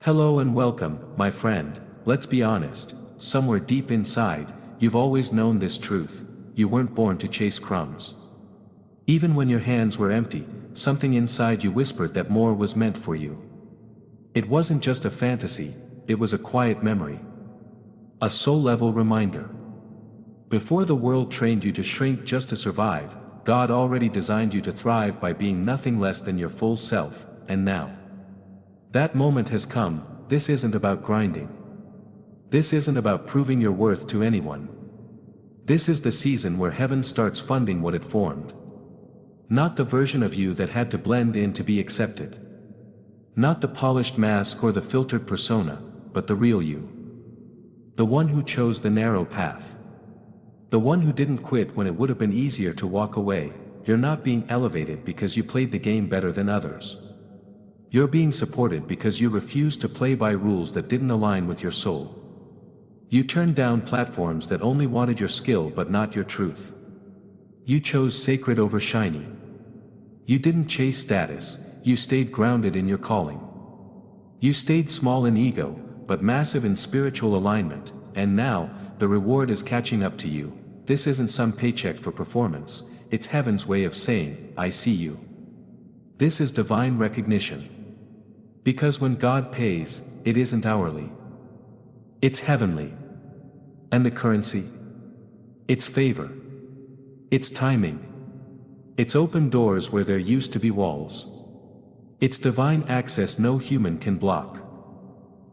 Hello and welcome, my friend. Let's be honest, somewhere deep inside, you've always known this truth: you weren't born to chase crumbs. Even when your hands were empty, something inside you whispered that more was meant for you. It wasn't just a fantasy, it was a quiet memory. A soul-level reminder. Before the world trained you to shrink just to survive, God already designed you to thrive by being nothing less than your full self, and now, that moment has come. This isn't about grinding. This isn't about proving your worth to anyone. This is the season where heaven starts funding what it formed. Not the version of you that had to blend in to be accepted. Not the polished mask or the filtered persona, but the real you. The one who chose the narrow path. The one who didn't quit when it would have been easier to walk away. You're not being elevated because you played the game better than others. You're being supported because you refused to play by rules that didn't align with your soul. You turned down platforms that only wanted your skill but not your truth. You chose sacred over shiny. You didn't chase status, you stayed grounded in your calling. You stayed small in ego, but massive in spiritual alignment, and now, the reward is catching up to you. This isn't some paycheck for performance, it's heaven's way of saying, I see you. This is divine recognition. Because when God pays, it isn't hourly. It's heavenly. And the currency? It's favor. It's timing. It's open doors where there used to be walls. It's divine access no human can block.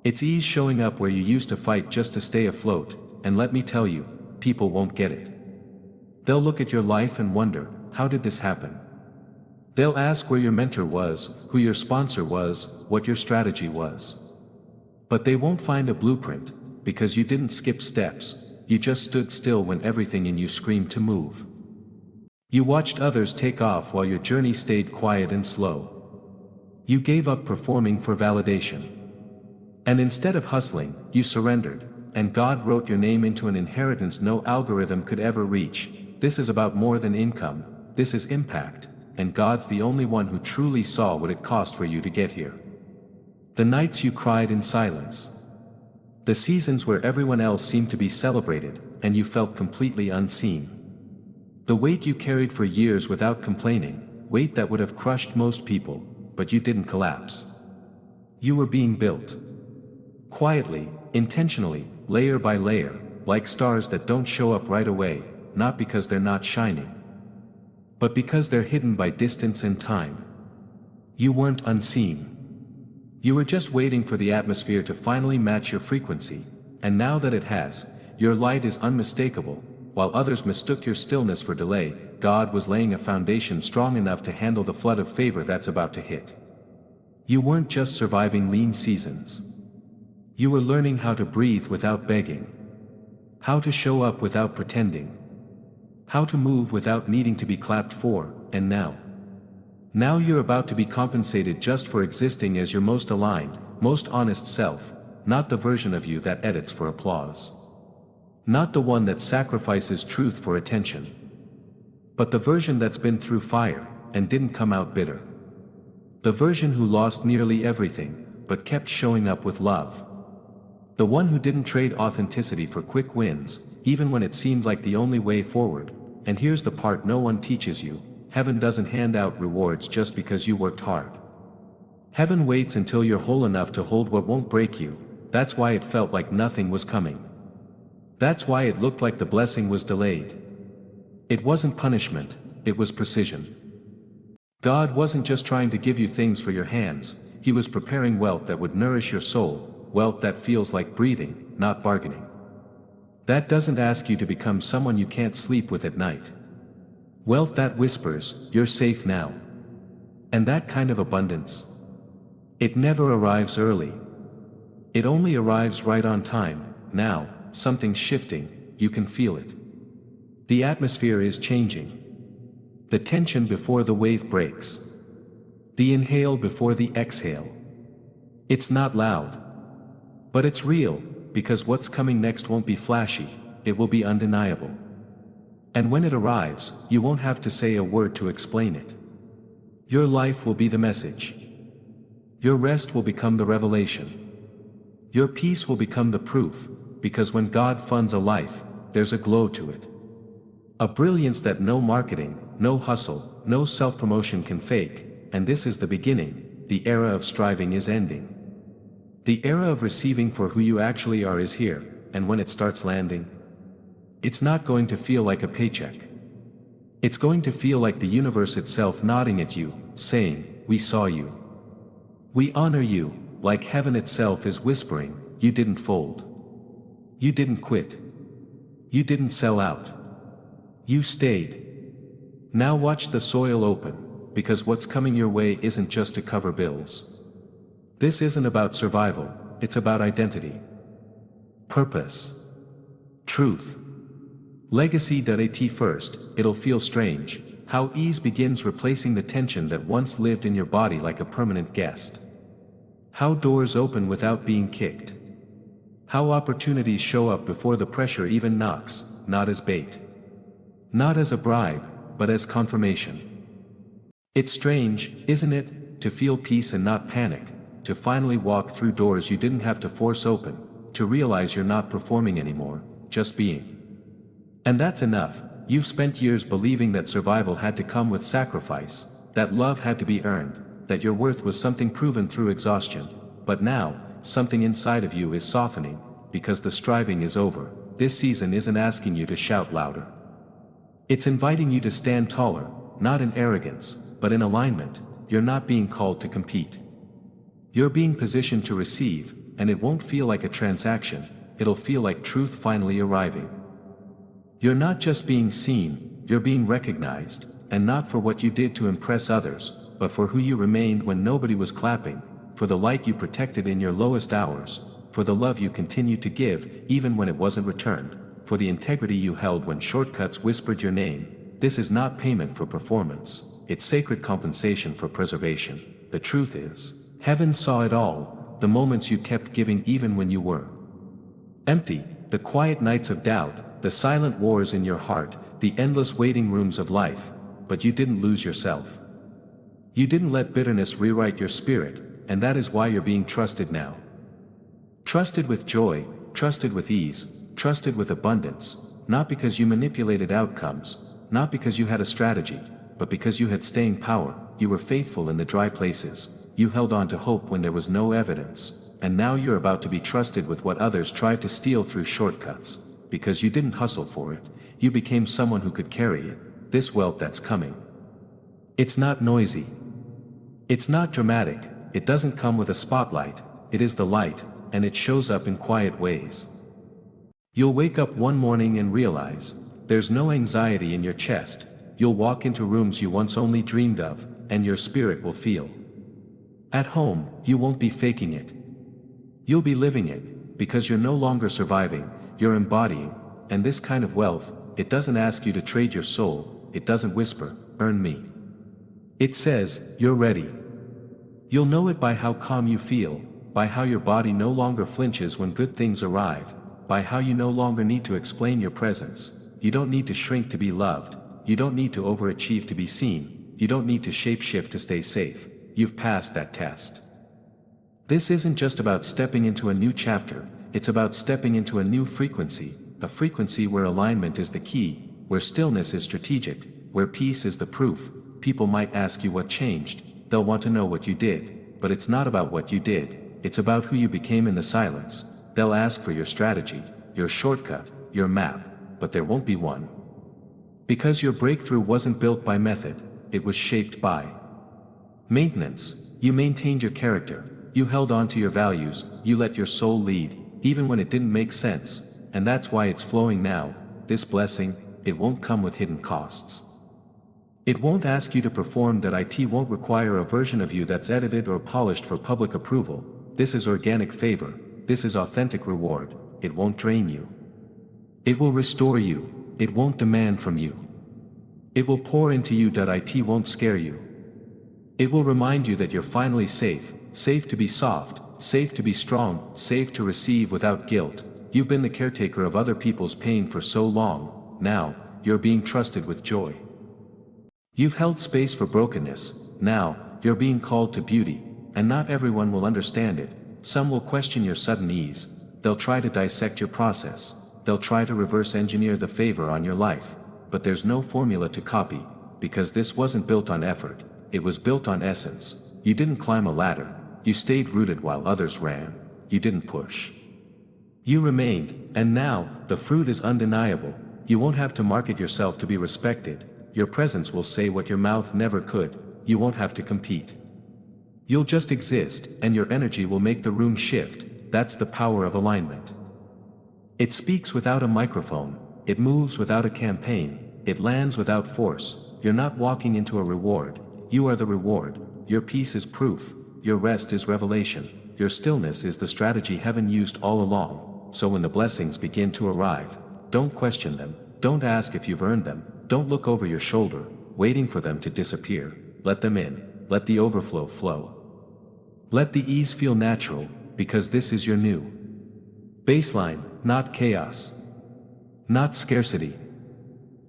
It's ease showing up where you used to fight just to stay afloat, and let me tell you, people won't get it. They'll look at your life and wonder, how did this happen? They'll ask where your mentor was, who your sponsor was, what your strategy was. But they won't find a blueprint, because you didn't skip steps, you just stood still when everything in you screamed to move. You watched others take off while your journey stayed quiet and slow. You gave up performing for validation. And instead of hustling, you surrendered, and God wrote your name into an inheritance no algorithm could ever reach. This is about more than income, this is impact. And God's the only one who truly saw what it cost for you to get here. The nights you cried in silence. The seasons where everyone else seemed to be celebrated, and you felt completely unseen. The weight you carried for years without complaining, weight that would have crushed most people, but you didn't collapse. You were being built. Quietly, intentionally, layer by layer, like stars that don't show up right away, not because they're not shining, but because they're hidden by distance and time. You weren't unseen. You were just waiting for the atmosphere to finally match your frequency, and now that it has, your light is unmistakable. While others mistook your stillness for delay, God was laying a foundation strong enough to handle the flood of favor that's about to hit. You weren't just surviving lean seasons. You were learning how to breathe without begging. How to show up without pretending. How to move without needing to be clapped for, and now. Now you're about to be compensated just for existing as your most aligned, most honest self, not the version of you that edits for applause. Not the one that sacrifices truth for attention. But the version that's been through fire, and didn't come out bitter. The version who lost nearly everything, but kept showing up with love. The one who didn't trade authenticity for quick wins, even when it seemed like the only way forward. And here's the part no one teaches you: heaven doesn't hand out rewards just because you worked hard. Heaven waits until you're whole enough to hold what won't break you. That's why it felt like nothing was coming. That's why it looked like the blessing was delayed. It wasn't punishment, it was precision. God wasn't just trying to give you things for your hands, He was preparing wealth that would nourish your soul, wealth that feels like breathing, not bargaining. That doesn't ask you to become someone you can't sleep with at night. Wealth that whispers, you're safe now. And that kind of abundance, it never arrives early. It only arrives right on time. Now, something's shifting, you can feel it. The atmosphere is changing. The tension before the wave breaks. The inhale before the exhale. It's not loud. But it's real. Because what's coming next won't be flashy, it will be undeniable. And when it arrives, you won't have to say a word to explain it. Your life will be the message. Your rest will become the revelation. Your peace will become the proof, because when God funds a life, there's a glow to it. A brilliance that no marketing, no hustle, no self-promotion can fake, and this is the beginning. The era of striving is ending. The era of receiving for who you actually are is here, and when it starts landing, it's not going to feel like a paycheck. It's going to feel like the universe itself nodding at you, saying, "We saw you. We honor you," like heaven itself is whispering, "You didn't fold. You didn't quit. You didn't sell out. You stayed." Now watch the soil open, because what's coming your way isn't just to cover bills. This isn't about survival, it's about identity. Purpose. Truth. Legacy.at. First, it'll feel strange, how ease begins replacing the tension that once lived in your body like a permanent guest. How doors open without being kicked. How opportunities show up before the pressure even knocks, not as bait. Not as a bribe, but as confirmation. It's strange, isn't it, to feel peace and not panic, to finally walk through doors you didn't have to force open, to realize you're not performing anymore, just being. And that's enough. You've spent years believing that survival had to come with sacrifice, that love had to be earned, that your worth was something proven through exhaustion. But now, something inside of you is softening, because the striving is over. This season isn't asking you to shout louder. It's inviting you to stand taller, not in arrogance, but in alignment. You're not being called to compete. You're being positioned to receive, and it won't feel like a transaction, it'll feel like truth finally arriving. You're not just being seen, you're being recognized, and not for what you did to impress others, but for who you remained when nobody was clapping, for the light you protected in your lowest hours, for the love you continued to give, even when it wasn't returned, for the integrity you held when shortcuts whispered your name. This is not payment for performance, it's sacred compensation for preservation. The truth is, heaven saw it all, the moments you kept giving even when you were empty, the quiet nights of doubt, the silent wars in your heart, the endless waiting rooms of life, but you didn't lose yourself. You didn't let bitterness rewrite your spirit, and that is why you're being trusted now. Trusted with joy, trusted with ease, trusted with abundance, not because you manipulated outcomes, not because you had a strategy, but because you had staying power. You were faithful in the dry places, you held on to hope when there was no evidence, and now you're about to be trusted with what others tried to steal through shortcuts. Because you didn't hustle for it, you became someone who could carry it, this wealth that's coming. It's not noisy. It's not dramatic, it doesn't come with a spotlight, it is the light, and it shows up in quiet ways. You'll wake up one morning and realize, there's no anxiety in your chest. You'll walk into rooms you once only dreamed of, and your spirit will feel at home. You won't be faking it. You'll be living it, because you're no longer surviving, you're embodying. And this kind of wealth, it doesn't ask you to trade your soul, it doesn't whisper, "Earn me." It says, "You're ready." You'll know it by how calm you feel, by how your body no longer flinches when good things arrive, by how you no longer need to explain your presence. You don't need to shrink to be loved, you don't need to overachieve to be seen, you don't need to shapeshift to stay safe. You've passed that test. This isn't just about stepping into a new chapter, it's about stepping into a new frequency, a frequency where alignment is the key, where stillness is strategic, where peace is the proof. People might ask you what changed, they'll want to know what you did, but it's not about what you did, it's about who you became in the silence. They'll ask for your strategy, your shortcut, your map, but there won't be one. Because your breakthrough wasn't built by method, it was shaped by maintenance. You maintained your character, you held on to your values, you let your soul lead, even when it didn't make sense, and that's why it's flowing now. This blessing, it won't come with hidden costs. It won't ask you to perform, that it won't require a version of you that's edited or polished for public approval. This is organic favor, this is authentic reward. It won't drain you. It will restore you, it won't demand from you. It will pour into you. It won't scare you. It will remind you that you're finally safe, safe to be soft, safe to be strong, safe to receive without guilt. You've been the caretaker of other people's pain for so long, now, you're being trusted with joy. You've held space for brokenness, now, you're being called to beauty, and not everyone will understand it, Some will question your sudden ease, they'll try to dissect your process, they'll try to reverse engineer the favor on your life, but there's no formula to copy, because this wasn't built on effort, it was built on essence. You didn't climb a ladder, you stayed rooted while others ran, you didn't push. You remained, and now, the fruit is undeniable. You won't have to market yourself to be respected, your presence will say what your mouth never could, you won't have to compete. You'll just exist, and your energy will make the room shift. That's the power of alignment. It speaks without a microphone, it moves without a campaign, it lands without force. You're not walking into a reward, you are the reward. Your peace is proof, your rest is revelation, your stillness is the strategy heaven used all along. So when the blessings begin to arrive, don't question them, don't ask if you've earned them, don't look over your shoulder, waiting for them to disappear. Let them in, let the overflow flow. Let the ease feel natural, because this is your new baseline, not chaos, not scarcity,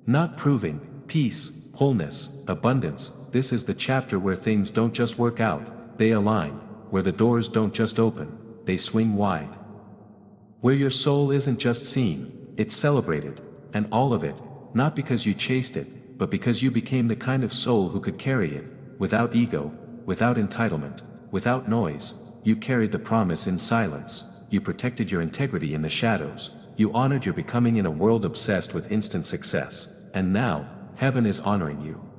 not proving, peace, wholeness, abundance. This is the chapter where things don't just work out, they align, where the doors don't just open, they swing wide. Where your soul isn't just seen, it's celebrated, and all of it, not because you chased it, but because you became the kind of soul who could carry it, without ego, without entitlement, without noise. You carried the promise in silence, you protected your integrity in the shadows, you honored your becoming in a world obsessed with instant success, and now, heaven is honoring you.